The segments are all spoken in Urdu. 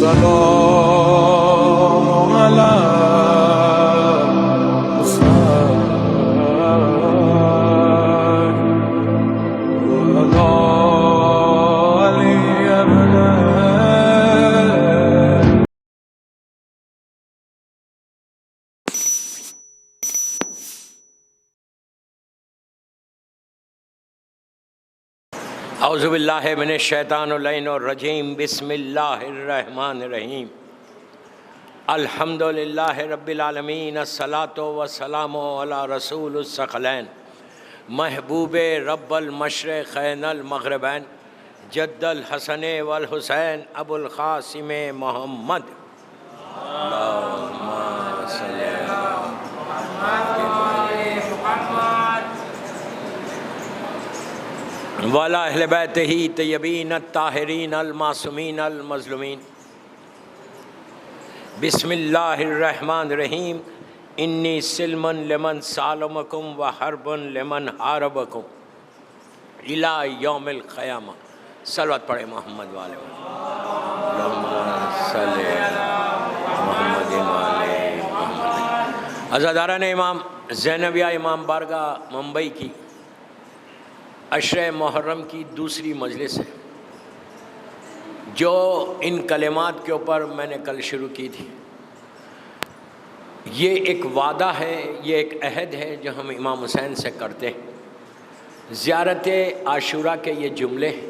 السلام على اعوذ باللہ من الشیطان اللعین الرجیم بسم اللہ الرحمن الرحیم الحمد للہ رب العالمین الصلاۃ والسلام علی رسول الثقلین محبوب رب المشرقین المغربین جد الحسن والحسین ابو القاسم محمد اللہم صلی وعلی اہل بیتہ طیبین الطاہرین المعصومین المظلومین بسم اللہ الرحمن الرحیم انی سلم لمن سالمکم وحرب لمن حاربکم الی یوم القیامہ۔ صلوات پڑھیں محمد والے اللہم صلی محمد والے محمد۔ عزاداران امام زینبیہ امام بارگاہ ممبئی کی عشر محرم کی دوسری مجلس ہے جو ان کلمات کے اوپر میں نے کل شروع کی تھی۔ یہ ایک وعدہ ہے، یہ ایک عہد ہے جو ہم امام حسین سے کرتے ہیں۔ زیارت عاشورہ کے یہ جملے ہیں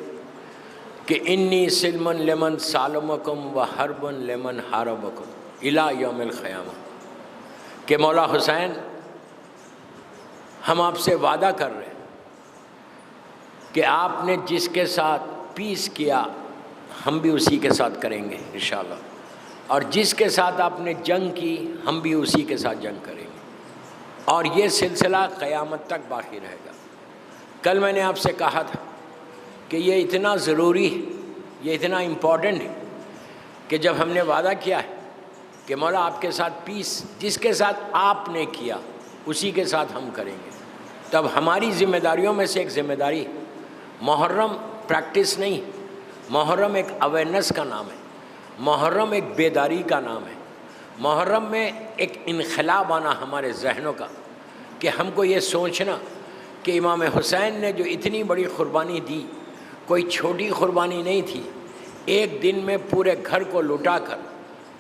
کہ انی سلم لمن سالمکم و حرب لمن حاربکم الی یوم القیامہ، کہ مولا حسین ہم آپ سے وعدہ کر رہے ہیں کہ آپ نے جس کے ساتھ پیس کیا ہم بھی اسی کے ساتھ کریں گے انشاءاللہ، اور جس کے ساتھ آپ نے جنگ کی ہم بھی اسی کے ساتھ جنگ کریں گے، اور یہ سلسلہ قیامت تک باقی رہے گا۔ کل میں نے آپ سے کہا تھا کہ یہ اتنا ضروری ہے، یہ اتنا امپورٹنٹ ہے کہ جب ہم نے وعدہ کیا ہے کہ مولا آپ کے ساتھ پیس جس کے ساتھ آپ نے کیا اسی کے ساتھ ہم کریں گے، تب ہماری ذمہ داریوں میں سے ایک ذمہ داری ہے۔ محرم پریکٹس نہیں، محرم ایک اویئرنیس کا نام ہے، محرم ایک بیداری کا نام ہے، محرم میں ایک انقلاب آنا ہمارے ذہنوں کا کہ ہم کو یہ سوچنا کہ امام حسین نے جو اتنی بڑی قربانی دی کوئی چھوٹی قربانی نہیں تھی۔ ایک دن میں پورے گھر کو لٹا کر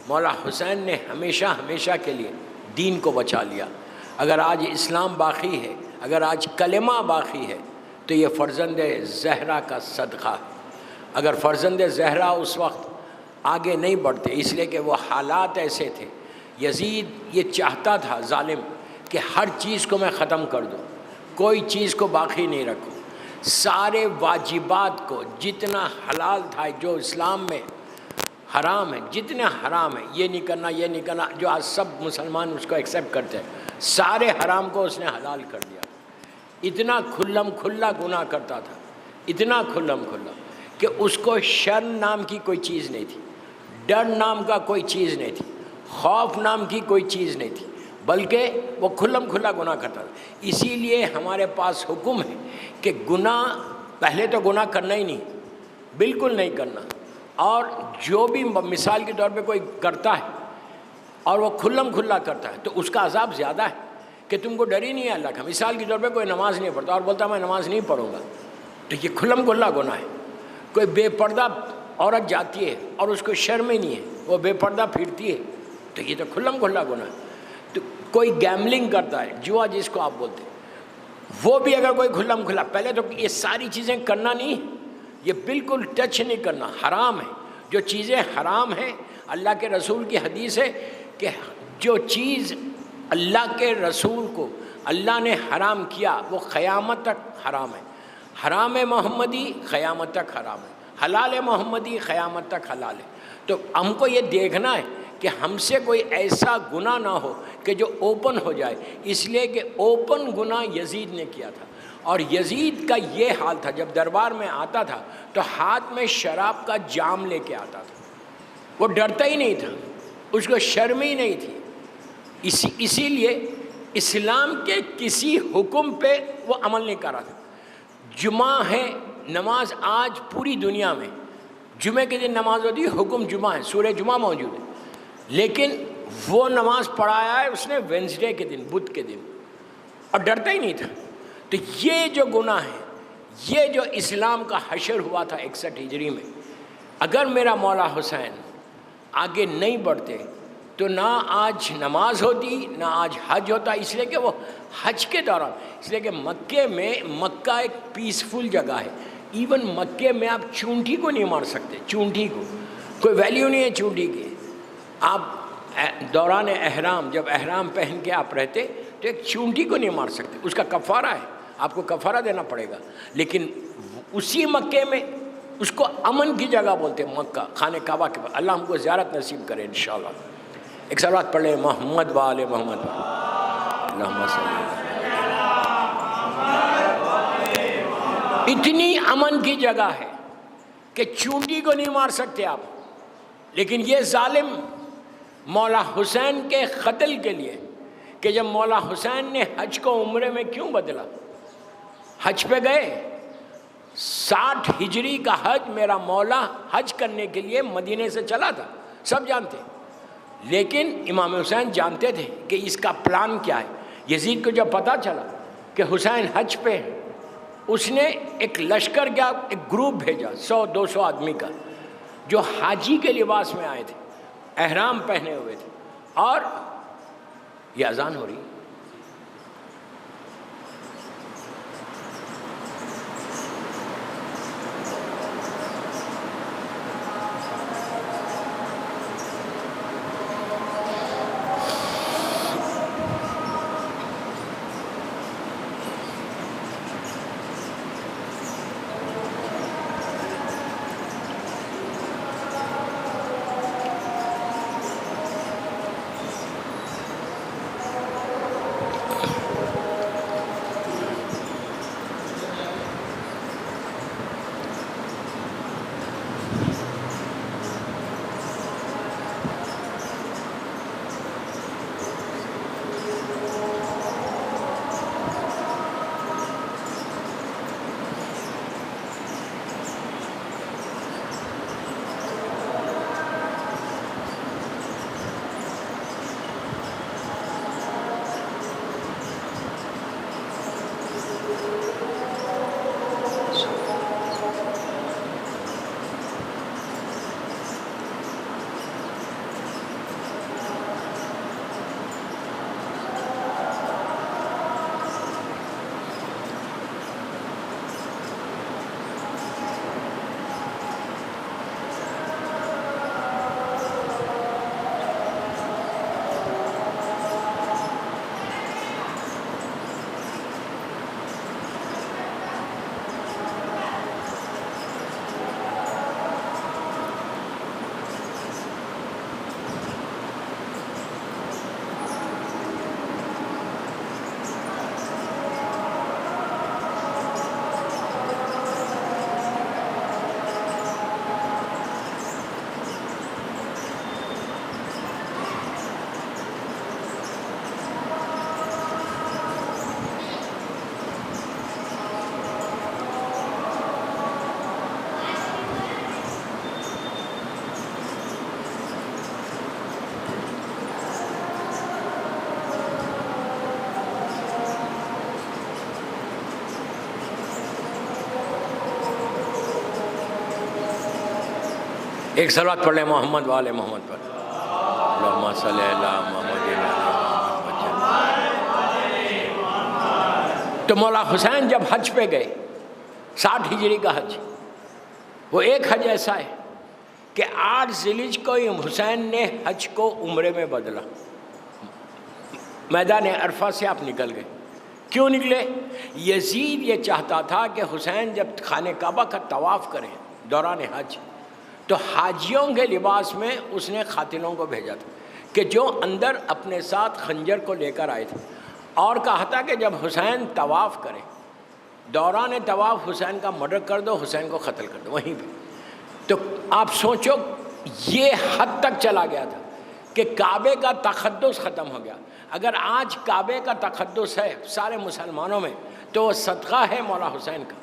مولا حسین نے ہمیشہ ہمیشہ کے لیے دین کو بچا لیا۔ اگر آج اسلام باقی ہے، اگر آج کلمہ باقی ہے تو یہ فرزند زہرا کا صدقہ ہے۔ اگر فرزند زہرا اس وقت آگے نہیں بڑھتے، اس لیے کہ وہ حالات ایسے تھے، یزید یہ چاہتا تھا ظالم کہ ہر چیز کو میں ختم کر دوں، کوئی چیز کو باقی نہیں رکھوں، سارے واجبات کو جتنا حلال تھا جو اسلام میں حرام ہے، جتنے حرام ہے یہ نہیں کرنا یہ نہیں کرنا، جو آج سب مسلمان اس کو ایکسیپٹ کرتے ہیں، سارے حرام کو اس نے حلال کر دیا۔ اتنا کھلم کھلا گناہ کرتا تھا، اتنا کھلم کھلا کہ اس کو شرم نام کی کوئی چیز نہیں تھی، ڈر نام کا کوئی چیز نہیں تھی، خوف نام کی کوئی چیز نہیں تھی، بلکہ وہ کھلم کھلا گناہ کرتا تھا۔ اسی لیے ہمارے پاس حکم ہے کہ گناہ پہلے تو گناہ کرنا ہی نہیں، بالکل نہیں کرنا، اور جو بھی مثال کے طور پہ کوئی کرتا ہے اور وہ کھلم کھلا کرتا ہے تو اس کا عذاب زیادہ ہے کہ تم کو ڈر ہی نہیں ہے اللہ کا۔ مثال کے طور پہ کوئی نماز نہیں پڑھتا اور بولتا میں نماز نہیں پڑھوں گا تو یہ کھلم کھلا گناہ ہے۔ کوئی بے پردہ عورت جاتی ہے اور اس کو شرم ہی نہیں ہے، وہ بے پردہ پھرتی ہے تو یہ تو کھلم کھلا گناہ ہے۔ تو کوئی گیملنگ کرتا ہے، جوا جس کو آپ بولتے ہیں، وہ بھی اگر کوئی کھلم کھلا، پہلے تو یہ ساری چیزیں کرنا نہیں، یہ بالکل ٹچ نہیں کرنا، حرام ہے۔ جو چیزیں حرام ہیں، اللہ کے رسول کی حدیث ہے کہ جو چیز اللہ کے رسول کو اللہ نے حرام کیا وہ قیامت تک حرام ہے۔ حرام محمدی قیامت تک حرام ہے، حلال محمدی قیامت تک حلال ہے۔ تو ہم کو یہ دیکھنا ہے کہ ہم سے کوئی ایسا گناہ نہ ہو کہ جو اوپن ہو جائے، اس لیے کہ اوپن گناہ یزید نے کیا تھا، اور یزید کا یہ حال تھا جب دربار میں آتا تھا تو ہاتھ میں شراب کا جام لے کے آتا تھا، وہ ڈرتا ہی نہیں تھا، اس کو شرم ہی نہیں تھی۔ اسی لیے اسلام کے کسی حکم پہ وہ عمل نہیں کر رہا تھا۔ جمعہ ہے، نماز آج پوری دنیا میں جمعے کے دن نماز ہوتی ہے، حکم جمعہ ہے، سورہ جمعہ موجود ہے، لیکن وہ نماز پڑھایا ہے اس نے وینسڈے کے دن، بدھ کے دن، اور ڈرتا ہی نہیں تھا۔ تو یہ جو گناہ ہے، یہ جو اسلام کا حشر ہوا تھا 61 ہجری میں، اگر میرا مولا حسین آگے نہیں بڑھتے تو نہ آج نماز ہوتی، نہ آج حج ہوتا، اس لیے کہ وہ حج کے دوران، اس لیے کہ مکہ ایک پیسفل جگہ ہے، ایون مکے میں آپ چونٹی کو نہیں مار سکتے، چونٹی کو کوئی ویلیو نہیں ہے چونٹی کی۔ آپ دوران احرام جب احرام پہن کے آپ رہتے تو ایک چونٹی کو نہیں مار سکتے، اس کا کفارہ ہے، آپ کو کفارہ دینا پڑے گا، لیکن اسی مکے میں اس کو امن کی جگہ بولتے ہیں، مکہ خانہ کعبہ کے پاس۔ اللہ ہم کو زیارت نصیب کرے انشاءاللہ۔ ایک صلوات پڑھ لیں، محمد و آل محمد، اللہم صلی اللہ۔ اتنی امن کی جگہ ہے کہ چونٹی کو نہیں مار سکتے آپ، لیکن یہ ظالم مولا حسین کے قتل کے لیے، کہ جب مولا حسین نے حج کو عمرے میں کیوں بدلا، حج پہ گئے، 60 ہجری کا حج میرا مولا حج کرنے کے لیے مدینے سے چلا تھا، سب جانتے، لیکن امام حسین جانتے تھے کہ اس کا پلان کیا ہے۔ یزید کو جب پتہ چلا کہ حسین حج پہ، اس نے ایک لشکر کا ایک گروپ بھیجا 100-200 آدمی کا، جو حاجی کے لباس میں آئے تھے، احرام پہنے ہوئے تھے، اور یہ اذان ہو رہی ہے۔ ایک صلوات پڑھ لیں محمد و آل محمد پر، اللہم صلی اللہ محمد وسلم۔ تو مولا حسین جب حج پہ گئے، 60 ہجری کا حج، وہ ایک حج ایسا ہے کہ 8 ذیلحجہ کو حسین نے حج کو عمرے میں بدلا۔ میدان عرفہ سے آپ نکل گئے، کیوں نکلے؟ یزید یہ چاہتا تھا کہ حسین جب خانہ کعبہ کا طواف کریں دوران حج، تو حاجیوں کے لباس میں اس نے قاتلوں کو بھیجا تھا کہ جو اندر اپنے ساتھ خنجر کو لے کر آئے تھے، اور کہا تھا کہ جب حسین طواف کرے، دوران طواف حسین کا مرڈر کر دو، حسین کو قتل کر دو وہیں پہ۔ تو آپ سوچو یہ حد تک چلا گیا تھا کہ کعبے کا تقدس ختم ہو گیا۔ اگر آج کعبے کا تقدس ہے سارے مسلمانوں میں تو وہ صدقہ ہے مولا حسین کا،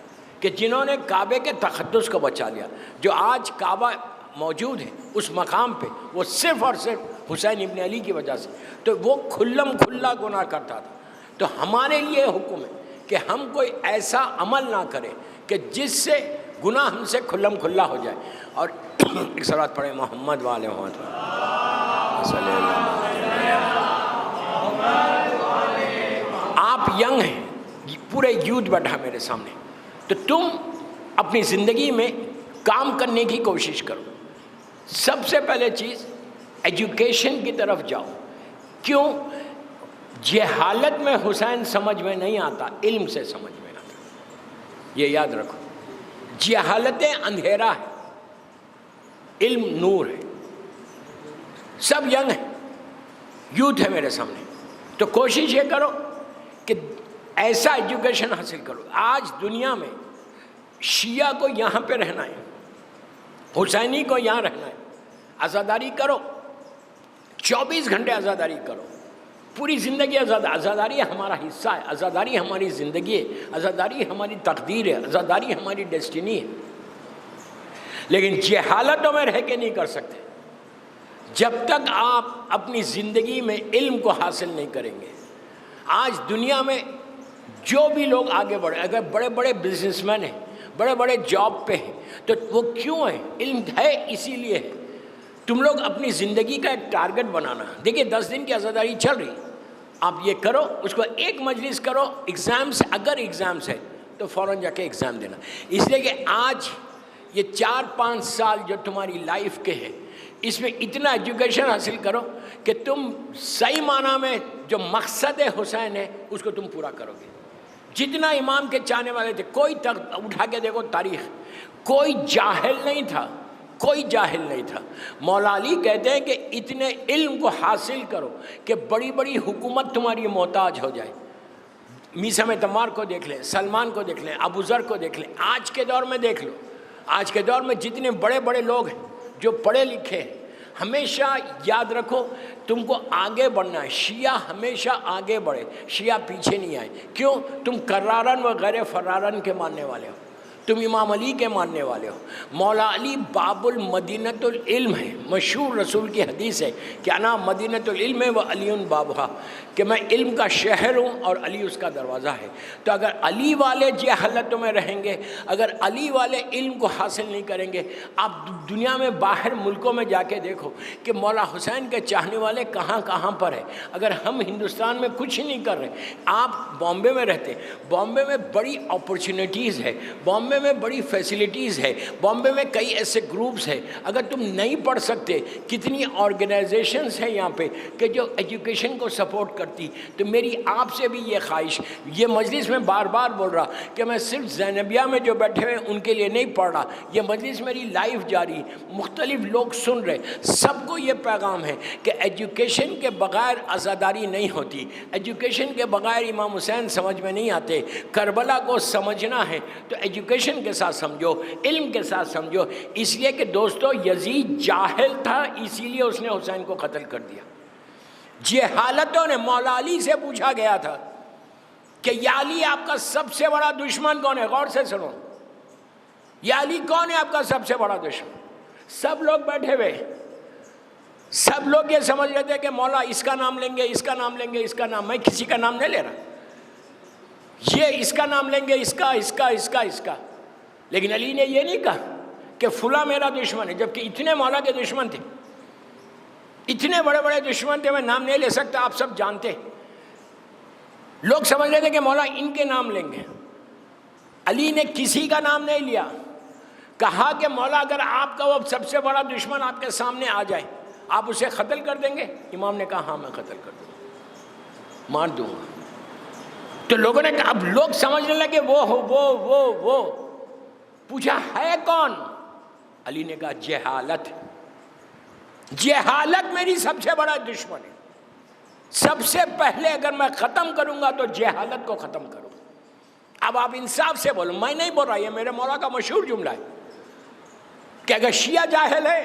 کہ جنہوں نے کعبے کے تقدس کو بچا لیا. جو آج کعبہ موجود ہے اس مقام پہ وہ صرف اور صرف حسین ابن علی کی وجہ سے. تو وہ کھلم کھلا گناہ کرتا تھا. تو ہمارے لیے حکم ہے کہ ہم کوئی ایسا عمل نہ کریں کہ جس سے گناہ ہم سے کھلم کھلا ہو جائے. اور ایک صلوات پڑھیں محمد والے محمد صلی اللہ علیہ وسلم. آپ ینگ ہیں, پورے یوتھ بیٹھا میرے سامنے, تو تم اپنی زندگی میں کام کرنے کی کوشش کرو. سب سے پہلے چیز ایجوکیشن کی طرف جاؤ. کیوں؟ جہالت میں حسین سمجھ میں نہیں آتا, علم سے سمجھ میں آتا. یہ یاد رکھو, جہالت اندھیرا ہے, علم نور ہے. سب ینگ ہیں, یوتھ ہے میرے سامنے, تو کوشش یہ کرو کہ ایسا ایجوکیشن حاصل کرو. آج دنیا میں شیعہ کو یہاں پہ رہنا ہے, حسینی کو یہاں رہنا ہے. عزاداری کرو, 24 گھنٹے عزاداری کرو, پوری زندگی عزاداری ہمارا حصہ ہے, عزاداری ہماری زندگی ہے, عزاداری ہماری تقدیر ہے, عزاداری ہماری ڈیسٹینی ہے. لیکن جہالتوں میں رہ کے نہیں کر سکتے جب تک آپ اپنی زندگی میں علم کو حاصل نہیں کریں گے. آج دنیا میں جو بھی لوگ آگے بڑھے, اگر بڑے بڑے بزنس مین ہیں, بڑے بڑے جاب پہ ہیں, تو وہ کیوں ہیں؟ علم ہے اسی لیے ہے. تم لوگ اپنی زندگی کا ایک ٹارگٹ بنانا. دیکھیے 10 دن کی عزاداری چل رہی, آپ یہ کرو, اس کو ایک مجلس کرو. ایگزامس, اگر ایگزامس ہے تو فوراً جا کے ایگزام دینا. اس لیے کہ آج یہ 4-5 سال جو تمہاری لائف کے ہیں, اس میں اتنا ایجوکیشن حاصل کرو کہ تم صحیح معنی میں جو مقصد حسین ہے اس کو تم پورا کرو گے. جتنا امام کے چاہنے والے تھے, کوئی اٹھا کے دیکھو تاریخ, کوئی جاہل نہیں تھا, کوئی جاہل نہیں تھا. مولا علی کہتے ہیں کہ اتنے علم کو حاصل کرو کہ بڑی بڑی حکومت تمہاری محتاج ہو جائے. میثم تمار کو دیکھ لیں, سلمان کو دیکھ لیں, ابو ذر کو دیکھ لیں, آج کے دور میں دیکھ لو. آج کے دور میں جتنے بڑے بڑے لوگ ہیں جو پڑھے لکھے ہیں, ہمیشہ یاد رکھو تم کو آگے بڑھنا ہے. شیعہ ہمیشہ آگے بڑھے, شیعہ پیچھے نہیں آئے. کیوں؟ تم کرارن و غیر فرارن کے ماننے والے ہو, تم امام علی کے ماننے والے ہو. مولا علی باب المدینۃ العلم ہے. مشہور رسول کی حدیث ہے کہ انا مدینۃ العلم و علی بابھا, کہ میں علم کا شہر ہوں اور علی اس کا دروازہ ہے. تو اگر علی والے جہالتوں میں رہیں گے, اگر علی والے علم کو حاصل نہیں کریں گے, آپ دنیا میں باہر ملکوں میں جا کے دیکھو کہ مولا حسین کے چاہنے والے کہاں کہاں پر ہیں. اگر ہم ہندوستان میں کچھ نہیں کر رہے, آپ بامبے میں رہتے, بامبے میں بڑی اپرچونیٹیز ہے, بامبے میں بڑی فیسلٹیز ہے, بامبے میں کئی ایسے گروپس ہیں. اگر تم نہیں پڑھ سکتے, کتنی آرگنائزیشنز ہیں یہاں پہ کہ جو ایجوکیشن کو سپورٹ کرتی. تو میری آپ سے بھی یہ خواہش, یہ مجلس میں بار بار بول رہا کہ میں صرف زینبیہ میں جو بیٹھے ہوئے ان کے لیے نہیں پڑھ رہا, یہ مجلس میری لائف جاری, مختلف لوگ سن رہے, سب کو یہ پیغام ہے کہ ایجوکیشن کے بغیر عزاداری نہیں ہوتی, ایجوکیشن کے بغیر امام حسین سمجھ میں نہیں آتے. کربلا کو سمجھنا ہے تو ایجوکیشن کے ساتھ سمجھو, علم کے ساتھ سمجھو. اس لیے کہ دوستو یزید جاہل تھا, اسی لیے اس نے حسین کو قتل کر دیا. جہالتوں نے, مولا علی سے پوچھا گیا تھا کہ یا علی آپ کا سب سے بڑا دشمن کون ہے؟ غور سے سنو, یا علی کون ہے آپ کا سب سے بڑا دشمن؟ سب لوگ بیٹھے ہوئے, سب لوگ یہ سمجھ رہے تھے کہ مولا اس کا نام لیں گے, اس کا نام لیں گے, اس کا نام. میں کسی کا نام نہیں لے رہا, یہ اس کا نام لیں گے, اس کا اس کا اس کا اس کا. لیکن علی نے یہ نہیں کہا کہ فلاں میرا دشمن ہے, جبکہ اتنے مولا کے دشمن تھے, اتنے بڑے بڑے دشمن تھے, میں نام نہیں لے سکتا, آپ سب جانتے. لوگ سمجھ رہے تھے کہ مولا ان کے نام لیں گے. علی نے کسی کا نام نہیں لیا, کہا کہ مولا اگر آپ کا وہ سب سے بڑا دشمن آپ کے سامنے آ جائے, آپ اسے قتل کر دیں گے؟ امام نے کہا ہاں میں قتل کر دوں گا, مار دوں گا. تو لوگوں نے کہا, اب لوگ سمجھنے لگے وہ پوچھا ہے کون؟ علی نے کہا جہالت. جہالت میری سب سے بڑا دشمن ہے. سب سے پہلے اگر میں ختم کروں گا تو جہالت کو ختم کروں. اب آپ انصاف سے بولو, میں نہیں بول رہا, یہ میرے مولا کا مشہور جملہ ہے کہ اگر شیعہ جاہل ہے,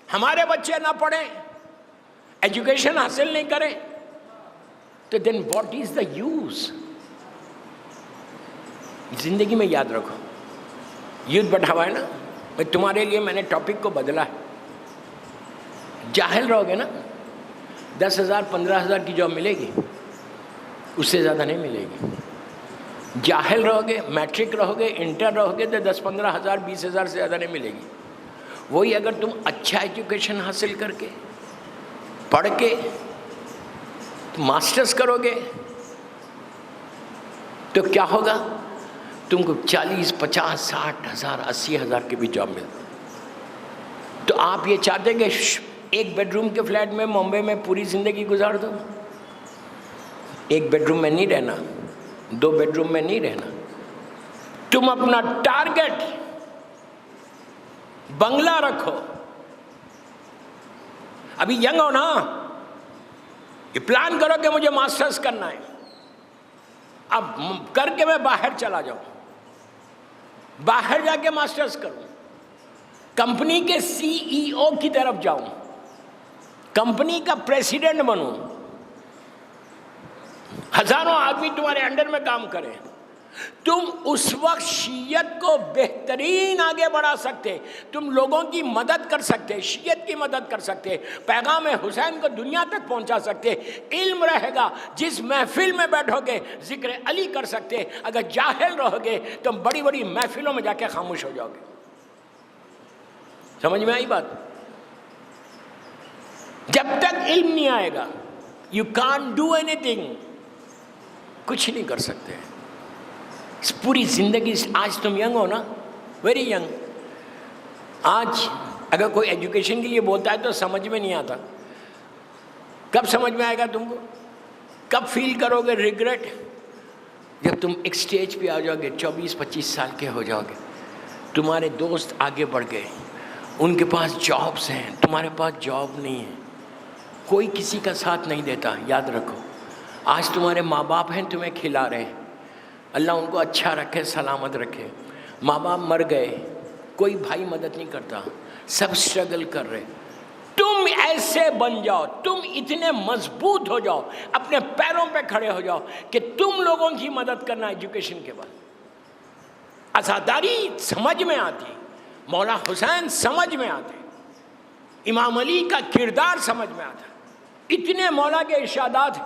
ہمارے بچے نہ پڑھیں, ایجوکیشن حاصل نہیں کریں, تو دین واٹ از دا یوز؟ زندگی میں یاد رکھو، یوتھ بیٹھا ہوا ہے نا، میں تمہارے لیے میں نے ٹاپک کو بدلا ہے. جاہل رہو گے نا 10,000 15,000 کی جاب ملے گی، اس سے زیادہ نہیں ملے گی. جاہل رہو گے، میٹرک رہو گے، انٹر رہو گے تو 10-15,000 20,000 سے زیادہ نہیں ملے گی. وہی اگر تم اچھا ایجوکیشن حاصل کر کے پڑھ کے ماسٹرز کرو گے تو کیا ہوگا؟ تم کو 40 50 60 ہزار 80 ہزار کی بھی جاب ملتی. تو آپ یہ چاہتے کہ ایک بیڈ روم کے فلیٹ میں ممبئی میں پوری زندگی گزار دو؟ ایک بیڈ روم میں نہیں رہنا، 2 بیڈ روم میں نہیں رہنا. تم اپنا ٹارگٹ بنگلہ رکھو. ابھی ینگ ہو نا، یہ پلان کرو کہ مجھے ماسٹرز کرنا ہے، اب کر کے میں باہر چلا جاؤں، باہر جا کے ماسٹرز کروں، کمپنی کے CEO کی طرف جاؤں، کمپنی کا پریسیڈنٹ بنوں، ہزاروں آدمی تمہارے انڈر میں کام کریں. تم اس وقت شیعت کو بہترین آگے بڑھا سکتے، تم لوگوں کی مدد کر سکتے، شیعت کی مدد کر سکتے، پیغام حسین کو دنیا تک پہنچا سکتے. علم رہے گا، جس محفل میں بیٹھو گے ذکر علی کر سکتے. اگر جاہل رہو گے تو بڑی بڑی محفلوں میں جا کے خاموش ہو جاؤ گے. سمجھ میں آئی بات؟ جب تک علم نہیں آئے گا یو کانٹ ڈو اینی تھنگ، کچھ نہیں کر سکتے. پوری زندگی، آج تم ینگ ہو نا، ویری ینگ. آج اگر کوئی ایجوکیشن کے لیے بولتا ہے تو سمجھ میں نہیں آتا. کب سمجھ میں آئے گا تم کو؟ کب فیل کرو گے ریگریٹ؟ جب تم ایک سٹیج پہ آ جاؤ گے، 24-25 سال کے ہو جاؤ گے، تمہارے دوست آگے بڑھ گئے، ان کے پاس جابس ہیں، تمہارے پاس جاب نہیں ہے، کوئی کسی کا ساتھ نہیں دیتا. یاد رکھو، آج تمہارے ماں باپ ہیں تمہیں کھلا رہے ہیں، اللہ ان کو اچھا رکھے، سلامت رکھے. ماں باپ مر گئے، کوئی بھائی مدد نہیں کرتا، سب اسٹرگل کر رہے. تم ایسے بن جاؤ، تم اتنے مضبوط ہو جاؤ، اپنے پیروں پہ کھڑے ہو جاؤ کہ تم لوگوں کی مدد کرنا. ایجوکیشن کے بعد عزاداری سمجھ میں آتی، مولا حسین سمجھ میں آتے، امام علی کا کردار سمجھ میں آتا. اتنے مولا کے ارشادات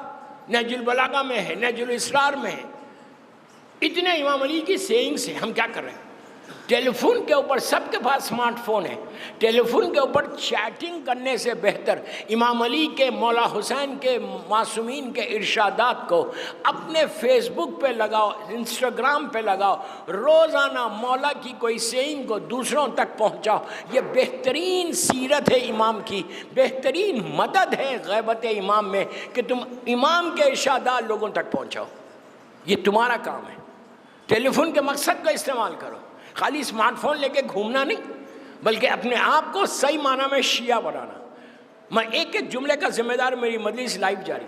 نہج البلاغہ میں ہے، نہج الاسرار میں ہے، اتنے امام علی کی سیئنگس ہیں. ہم کیا کر رہے ہیں؟ ٹیلی فون کے اوپر، سب کے پاس اسمارٹ فون ہے، ٹیلی فون کے اوپر چیٹنگ کرنے سے بہتر امام علی کے، مولا حسین کے، معصومین کے ارشادات کو اپنے فیس بک پہ لگاؤ، انسٹاگرام پہ لگاؤ، روزانہ مولا کی کوئی سیئنگ کو دوسروں تک پہنچاؤ. یہ بہترین سیرت ہے امام کی، بہترین مدد ہے غیبت امام میں کہ تم امام کے ارشادات لوگوں تک پہنچاؤ. یہ تمہارا کام ہے. ٹیلی فون کے مقصد کا استعمال کرو، خالی اسمارٹ فون لے کے گھومنا نہیں، بلکہ اپنے آپ کو صحیح معنی میں شیعہ بنانا. میں ایک ایک جملے کا ذمہ دار، میری مجلس لائیو جاری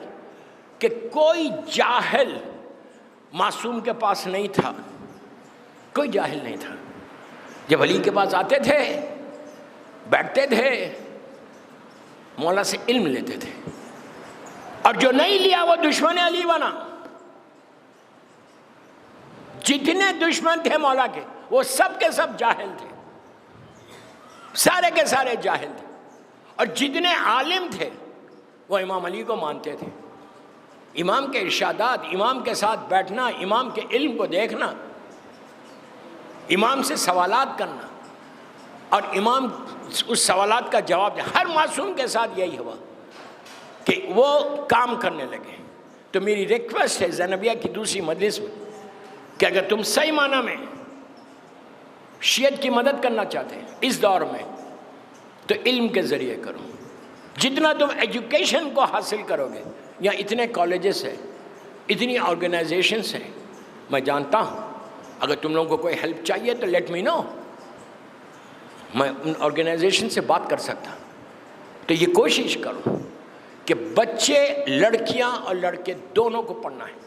کہ کوئی جاہل معصوم کے پاس نہیں تھا، کوئی جاہل نہیں تھا. جب علی کے پاس آتے تھے، بیٹھتے تھے، مولا سے علم لیتے تھے، اور جو نہیں لیا وہ دشمن علی بنا. جتنے دشمن تھے مولا کے وہ سب کے سب جاہل تھے، سارے کے سارے جاہل تھے. اور جتنے عالم تھے وہ امام علی کو مانتے تھے. امام کے ارشادات، امام کے ساتھ بیٹھنا، امام کے علم کو دیکھنا، امام سے سوالات کرنا، اور امام اس سوالات کا جواب دے. ہر معصوم کے ساتھ یہی ہوا کہ وہ کام کرنے لگے. تو میری ریکویسٹ ہے زینبیہ کی دوسری مجلس میں کہ اگر تم صحیح معنی میں شیعت کی مدد کرنا چاہتے ہیں اس دور میں تو علم کے ذریعے کرو. جتنا تم ایجوکیشن کو حاصل کرو گے، یا اتنے کالجز ہیں، اتنی آرگنائزیشنس ہیں، میں جانتا ہوں اگر تم لوگوں کو کوئی ہیلپ چاہیے تو لیٹ می نو، میں ان آرگنائزیشن سے بات کر سکتا. تو یہ کوشش کرو کہ بچے، لڑکیاں اور لڑکے دونوں کو پڑھنا ہے،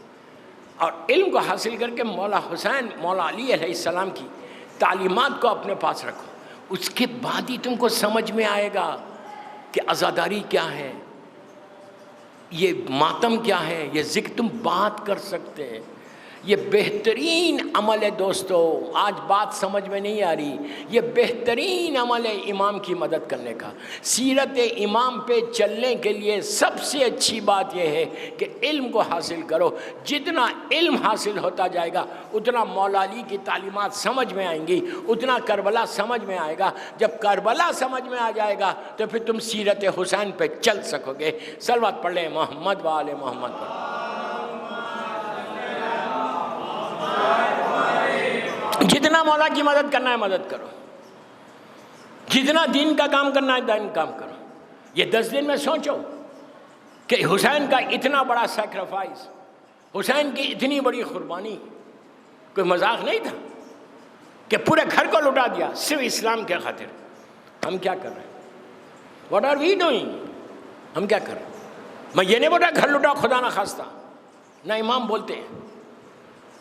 اور علم کو حاصل کر کے مولا حسین، مولا علی علیہ السلام کی تعلیمات کو اپنے پاس رکھو. اس کے بعد ہی تم کو سمجھ میں آئے گا کہ عزاداری کیا ہے، یہ ماتم کیا ہے، یہ ذکر تم بات کر سکتے ہیں. یہ بہترین عمل ہے دوستو، آج بات سمجھ میں نہیں آ رہی، یہ بہترین عمل ہے امام کی مدد کرنے کا۔ سیرت امام پہ چلنے کے لیے سب سے اچھی بات یہ ہے کہ علم کو حاصل کرو۔ جتنا علم حاصل ہوتا جائے گا اتنا مولا علی کی تعلیمات سمجھ میں آئیں گی، اتنا کربلا سمجھ میں آئے گا۔ جب کربلا سمجھ میں آ جائے گا تو پھر تم سیرت حسین پہ چل سکو گے۔ صلوات پڑھ لیں محمد و آل محمد پر۔ جتنا مولا کی مدد کرنا ہے مدد کرو، جتنا دین کا کام کرنا ہے دین کام کرو۔ یہ 10 دن میں سوچو کہ حسین کا اتنا بڑا سیکریفائس، حسین کی اتنی بڑی قربانی کوئی مذاق نہیں تھا کہ پورے گھر کو لٹا دیا صرف اسلام کے خاطر۔ ہم کیا کر رہے ہیں؟ What are we doing? ہم کیا کر رہے ہیں؟ میں یہ نہیں بول رہا گھر لٹاؤ خدا نہ خواستہ، نہ امام بولتے ہیں،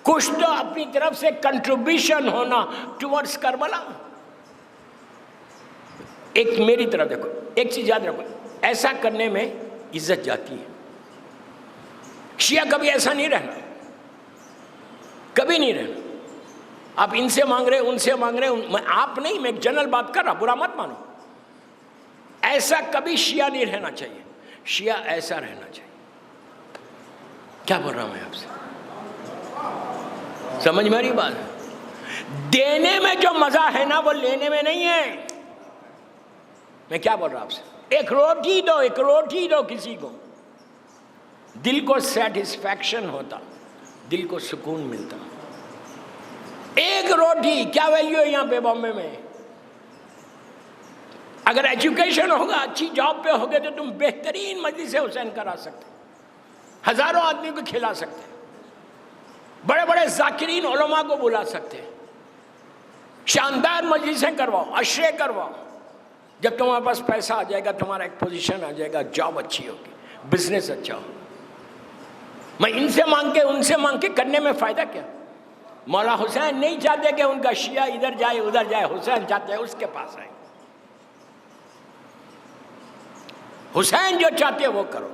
کچھ تو اپنی طرف سے کنٹریبیوشن ہونا ٹورڈز کربلا۔ ایک میری طرف دیکھو، ایک چیز یاد رکھو، ایسا کرنے میں عزت جاتی ہے۔ شیعہ کبھی ایسا نہیں رہنا، کبھی نہیں رہنا۔ آپ ان سے مانگ رہے ان سے مانگ رہے، میں آپ نہیں، میں ایک جنرل بات کر رہا، برا مت مانو۔ ایسا کبھی شیعہ نہیں رہنا چاہیے، شیعہ ایسا رہنا چاہیے۔ کیا بول رہا ہوں میں آپ سے؟ سمجھ میری بات؟ دینے میں جو مزہ ہے نا وہ لینے میں نہیں ہے۔ میں کیا بول رہا ہوں آپ سے؟ ایک روٹی دو، ایک روٹی دو کسی کو، دل کو سیٹسفیکشن ہوتا، دل کو سکون ملتا۔ ایک روٹی کیا ویلیو ہے یہاں پہ بامبے میں؟ اگر ایجوکیشن ہوگا، اچھی جاب پہ ہوگے تو تم بہترین مجلس حسین کرا سکتے، ہزاروں آدمی کو کھلا سکتے، بڑے بڑے ذاکرین علماء کو بلا سکتے، شاندار مجلسیں کرواؤ، عشرے کرواؤ۔ جب تمہارے پاس پیسہ آ جائے گا، تمہارا ایک پوزیشن آ جائے گا، جاب اچھی ہوگی، بزنس اچھا ہو۔ میں ان سے مانگ کے ان سے مانگ کے کرنے میں فائدہ کیا؟ مولا حسین نہیں چاہتے کہ ان کا شیعہ ادھر جائے ادھر جائے، حسین چاہتے ہیں اس کے پاس آئے۔ حسین جو چاہتے وہ کرو۔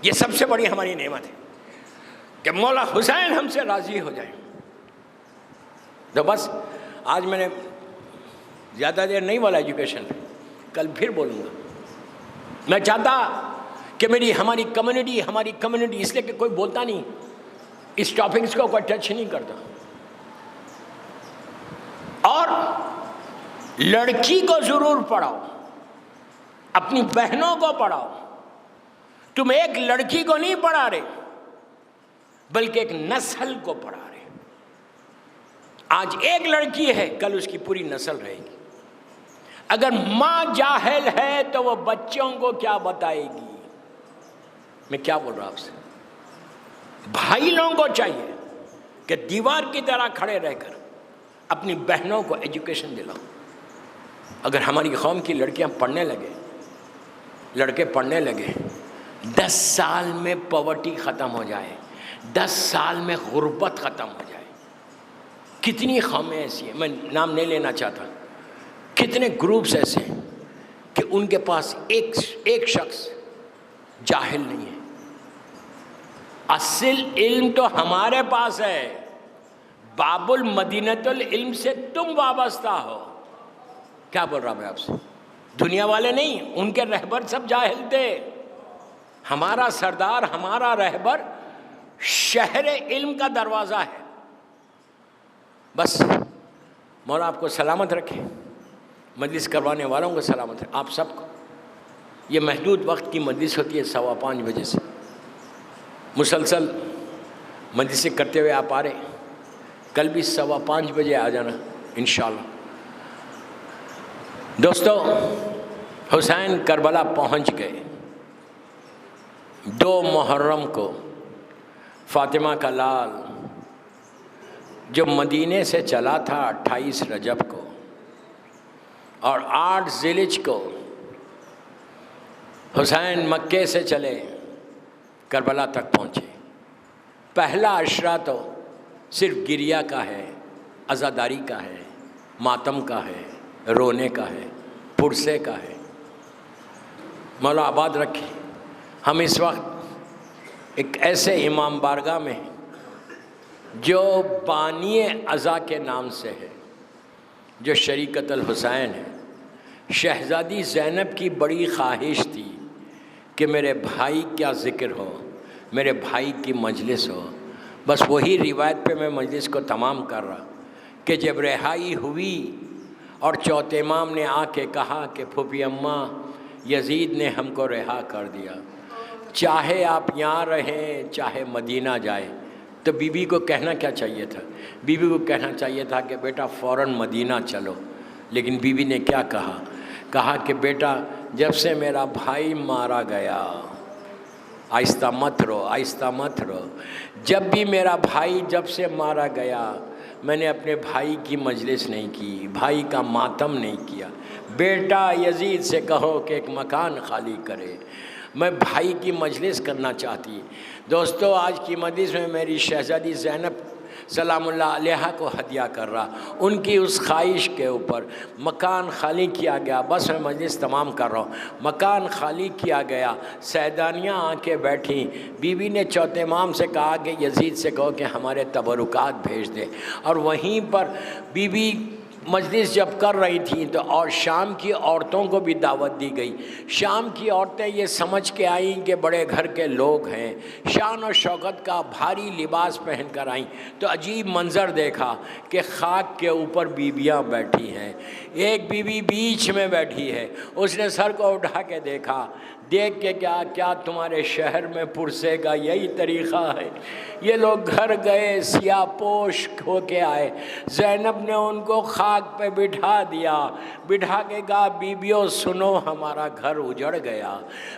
یہ سب سے بڑی ہماری نعمت ہے کہ مولا حسین ہم سے راضی ہو جائے۔ تو بس آج میں نے زیادہ دیر نہیں بولا ایجوکیشن، کل پھر بولوں گا۔ میں چاہتا کہ ہماری کمیونٹی اس لیے کہ کوئی بولتا نہیں، اس ٹاپکس کو کوئی ٹچ نہیں کرتا۔ اور لڑکی کو ضرور پڑھاؤ، اپنی بہنوں کو پڑھاؤ۔ تم ایک لڑکی کو نہیں پڑھا رہے بلکہ ایک نسل کو پڑھا رہے۔ آج ایک لڑکی ہے، کل اس کی پوری نسل رہے گی۔ اگر ماں جاہل ہے تو وہ بچوں کو کیا بتائے گی؟ میں کیا بول رہا ہوں آپ سے؟ بھائی لوگوں کو چاہیے کہ دیوار کی طرح کھڑے رہ کر اپنی بہنوں کو ایجوکیشن دلاؤ۔ اگر ہماری قوم کی لڑکیاں پڑھنے لگے، لڑکے پڑھنے لگے، 10 سال میں پاورٹی ختم ہو جائے، 10 سال میں غربت ختم ہو جائے۔ کتنی قومیں ایسی ہیں، میں نام نہیں لینا چاہتا، کتنے گروپس ایسے ہیں کہ ان کے پاس ایک شخص جاہل نہیں ہے۔ اصل علم تو ہمارے پاس ہے، باب المدینۃ العلم سے تم وابستہ ہو۔ کیا بول رہا میں آپ سے؟ دنیا والے نہیں، ان کے رہبر سب جاہل تھے۔ ہمارا سردار، ہمارا رہبر شہر علم کا دروازہ ہے۔ بس مولا آپ کو سلامت رکھے، مجلس کروانے والوں کو سلامت رکھے، آپ سب کو۔ یہ محدود وقت کی مجلس ہوتی ہے، 5:15 بجے سے مسلسل مجلسیں کرتے ہوئے آپ آ رہے۔ کل بھی 5:15 بجے آ جانا انشاءاللہ۔ دوستو، حسین کربلا پہنچ گئے۔ 2 محرم کو فاطمہ کا لال جو مدینے سے چلا تھا 28 رجب کو، اور 8 ذی الحجہ کو حسین مکے سے چلے کربلا تک پہنچے۔ پہلا عشرہ تو صرف گریہ کا ہے، عزاداری کا ہے، ماتم کا ہے، رونے کا ہے، پرسے کا ہے۔ مولا آباد رکھے۔ ہم اس وقت ایک ایسے امام بارگاہ میں جو بانی عزا کے نام سے ہے، جو شریکت الحسین ہے، شہزادی زینب کی بڑی خواہش تھی کہ میرے بھائی کیا ذکر ہو، میرے بھائی کی مجلس ہو۔ بس وہی روایت پہ میں مجلس کو تمام کر رہا کہ جب رہائی ہوئی اور چوتھے امام نے آ کے کہا کہ پھوپھی اماں یزید نے ہم کو رہا کر دیا، چاہے آپ یہاں رہیں چاہے مدینہ جائیں، تو بی بی کو کہنا کیا چاہیے تھا؟ بی بی کو کہنا چاہیے تھا کہ بیٹا فوراً مدینہ چلو، لیکن بی بی نے کیا کہا؟ کہا کہ بیٹا جب سے میرا بھائی مارا گیا، آہستہ مت رو، آہستہ مت رو، جب بھی میرا بھائی جب سے مارا گیا میں نے اپنے بھائی کی مجلس نہیں کی، بھائی کا ماتم نہیں کیا۔ بیٹا یزید سے کہو کہ ایک مکان خالی کرے، میں بھائی کی مجلس کرنا چاہتی۔ دوستو آج کی مجلس میں میری شہزادی زینب سلام اللہ علیہا کو ہدیہ کر رہا، ان کی اس خواہش کے اوپر مکان خالی کیا گیا۔ بس میں مجلس تمام کر رہا ہوں۔ مکان خالی کیا گیا، سیدانیاں آ کے بیٹھیں، بی بی نے چوتھے امام سے کہا کہ یزید سے کہو کہ ہمارے تبرکات بھیج دے، اور وہیں پر بی بی مجلس جب کر رہی تھیں تو اور شام کی عورتوں کو بھی دعوت دی گئی۔ شام کی عورتیں یہ سمجھ کے آئیں کہ بڑے گھر کے لوگ ہیں، شان و شوکت کا بھاری لباس پہن کر آئیں، تو عجیب منظر دیکھا کہ خاک کے اوپر بیویاں بیٹھی ہیں، ایک بیوی بیچ میں بیٹھی ہے، اس نے سر کو اٹھا کے دیکھا، دیکھ کے کیا تمہارے شہر میں پرسے کا یہی طریقہ ہے؟ یہ لوگ گھر گئے سیاہ پوش ہو کے آئے، زینب نے ان کو خاک پہ بٹھا دیا، بٹھا کے کہا بیبیوں سنو، ہمارا گھر اجڑ گیا،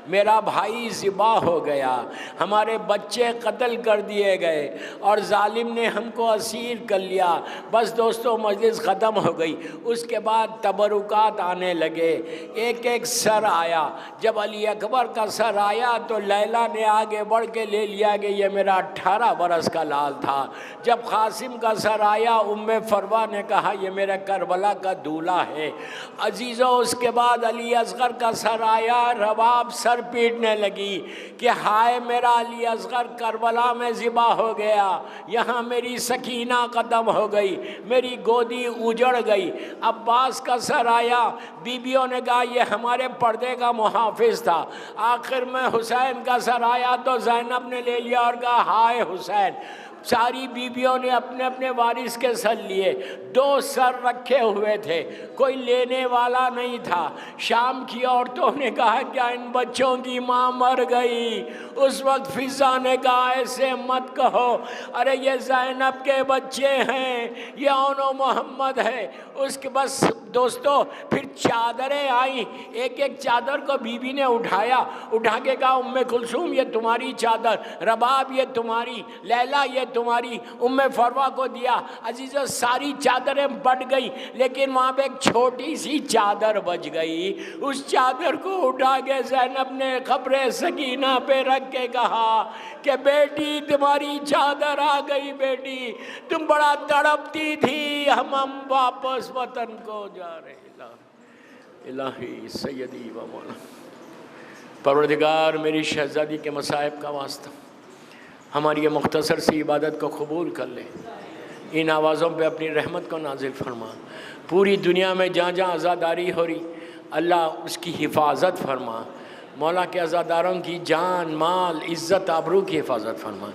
میرا بھائی ذبح ہو گیا، ہمارے بچے قتل کر دیے گئے اور ظالم نے ہم کو اسیر کر لیا۔ بس دوستو مجلس ختم ہو گئی۔ اس کے بعد تبرکات آنے لگے، ایک ایک سر آیا۔ جب علی اکبر کا سر آیا تو لیلا نے آگے بڑھ کے لے لیا کہ یہ میرا 18 برس کا لال تھا۔ جب قاسم کا سر آیا ام فروا نے کہا یہ میرا کربلا کا دولہا ہے۔ عزیزو اس کے بعد علی اصغر کا سر آیا، رباب سر پیٹنے لگی کہ ہائے میرا علی اصغر کربلا میں ذبح ہو گیا، یہاں میری سکینہ ختم ہو گئی، میری گودی اجڑ گئی۔ عباس کا سر آیا، بیبیوں نے کہا یہ ہمارے پردے کا محافظ تھا۔ آخر میں حسین کا سر آیا تو زینب نے لے لیا اور کہا ہائے حسین۔ ساری بیبیوں نے اپنے اپنے وارث کے سر لیے، 2 سر رکھے ہوئے تھے، کوئی لینے والا نہیں تھا۔ شام کی عورتوں نے کہا کیا ان بچوں کی ماں مر گئی؟ اس وقت فضا نے کہا ایسے مت کہو، ارے یہ زینب کے بچے ہیں، یہ اون و محمد ہے۔ اس کے بس دوستو پھر چادریں آئیں، ایک ایک چادر کو بی بی نے اٹھایا، اٹھا کے کہا ام کلثوم یہ تمہاری چادر، رباب یہ تمہاری، لیلا یہ تمہاری، ام فروا کو دیا۔ عزیزو ساری چادریں بٹ گئی، لیکن وہاں پہ ایک چھوٹی سی چادر بچ گئی۔ اس چادر کو اٹھا کے زینب نے قبر سکینہ پہ رکھ کے کہا کہ بیٹی تمہاری چادر آ گئی، بیٹی تم بڑا تڑپتی تھی، ہم واپس وطن کو جا رہے۔ الہی سیدی و مولا، پروردگار میری شہزادی کے مصائب کا واسطہ ہماری یہ مختصر سی عبادت کو قبول کر لے، ان آوازوں پہ اپنی رحمت کو نازل فرما، پوری دنیا میں جہاں جہاں عزاداری ہو رہی اللہ اس کی حفاظت فرما، مولا کے عزاداروں کی جان مال عزت آبرو کی حفاظت فرما،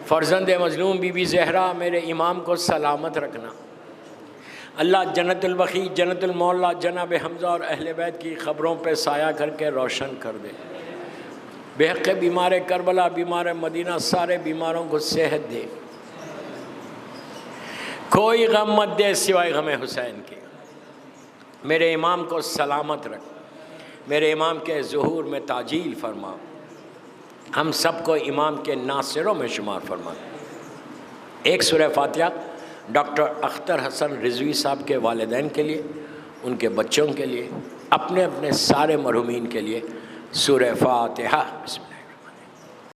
فرزند مظلوم بی بی زہرا میرے امام کو سلامت رکھنا، اللہ جنت البقیع جنت المولا جناب حمزہ اور اہل بیت کی خبروں پہ سایہ کر کے روشن کر دے، بے حق بیمار کربلا بیمار مدینہ سارے بیماروں کو صحت دے، کوئی غم مت دے سوائے غم حسین کے، میرے امام کو سلامت رکھ، میرے امام کے ظہور میں تعجیل فرما، ہم سب کو امام کے ناصروں میں شمار فرما۔ ایک سورہ فاتحہ ڈاکٹر اختر حسن رضوی صاحب کے والدین کے لیے، ان کے بچوں کے لیے، اپنے اپنے سارے مرحومین کے لیے، سورہ فاتحہ بسم اللہ۔